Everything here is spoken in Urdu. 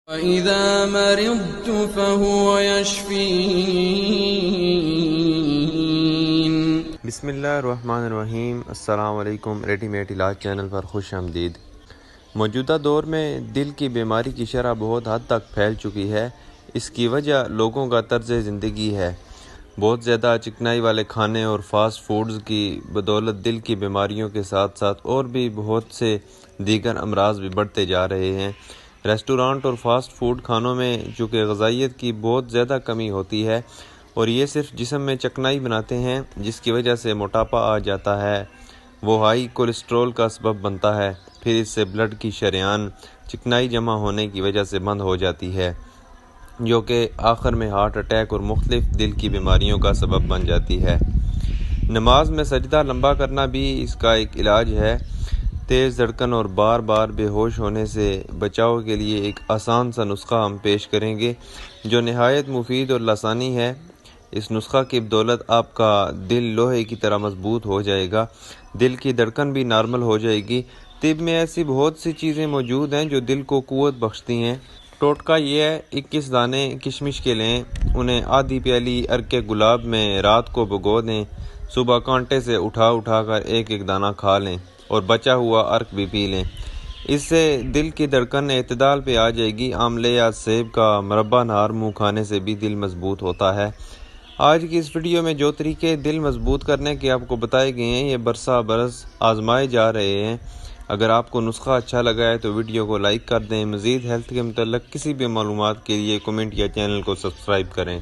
وَإِذَا مَرِضْتُ فَهُوَ يَشْفِينِ۔ بسم اللہ الرحمن الرحیم۔ السلام علیکم۔ ریڈی میڈ علاج چینل پر خوش آمدید۔ موجودہ دور میں دل کی بیماری کی شرح بہت حد تک پھیل چکی ہے۔ اس کی وجہ لوگوں کا طرز زندگی ہے۔ بہت زیادہ چکنائی والے کھانے اور فاسٹ فوڈز کی بدولت دل کی بیماریوں کے ساتھ ساتھ اور بھی بہت سے دیگر امراض بھی بڑھتے جا رہے ہیں۔ ریسٹورانٹ اور فاسٹ فوڈ کھانوں میں چونکہ غذائیت کی بہت زیادہ کمی ہوتی ہے اور یہ صرف جسم میں چکنائی بناتے ہیں، جس کی وجہ سے موٹاپا آ جاتا ہے، وہ ہائی کولیسٹرول کا سبب بنتا ہے، پھر اس سے بلڈ کی شریان چکنائی جمع ہونے کی وجہ سے بند ہو جاتی ہے، جو کہ آخر میں ہارٹ اٹیک اور مختلف دل کی بیماریوں کا سبب بن جاتی ہے۔ نماز میں سجدہ لمبا کرنا بھی اس کا ایک علاج ہے۔ تیز دھڑکن اور بار بار بے ہوش ہونے سے بچاؤ کے لیے ایک آسان سا نسخہ ہم پیش کریں گے جو نہایت مفید اور لسانی ہے۔ اس نسخہ کی بدولت آپ کا دل لوہے کی طرح مضبوط ہو جائے گا، دل کی دھڑکن بھی نارمل ہو جائے گی۔ طب میں ایسی بہت سی چیزیں موجود ہیں جو دل کو قوت بخشتی ہیں۔ ٹوٹکا یہ ہے، 21 دانے کشمش کے لیں، انہیں آدھی پیالی عرق گلاب میں رات کو بھگو دیں، صبح کانٹے سے اٹھا کر ایک ایک دانہ کھا لیں اور بچا ہوا عرق بھی پی لیں۔ اس سے دل کی دھڑکن اعتدال پہ آ جائے گی۔ آملے یا سیب کا مربع نہار منہ کھانے سے بھی دل مضبوط ہوتا ہے۔ آج کی اس ویڈیو میں جو طریقے دل مضبوط کرنے کے آپ کو بتائے گئے ہیں، یہ برسہ برس آزمائے جا رہے ہیں۔ اگر آپ کو نسخہ اچھا لگا ہے تو ویڈیو کو لائک کر دیں۔ مزید ہیلتھ کے متعلق کسی بھی معلومات کے لیے کمنٹ یا چینل کو سبسکرائب کریں۔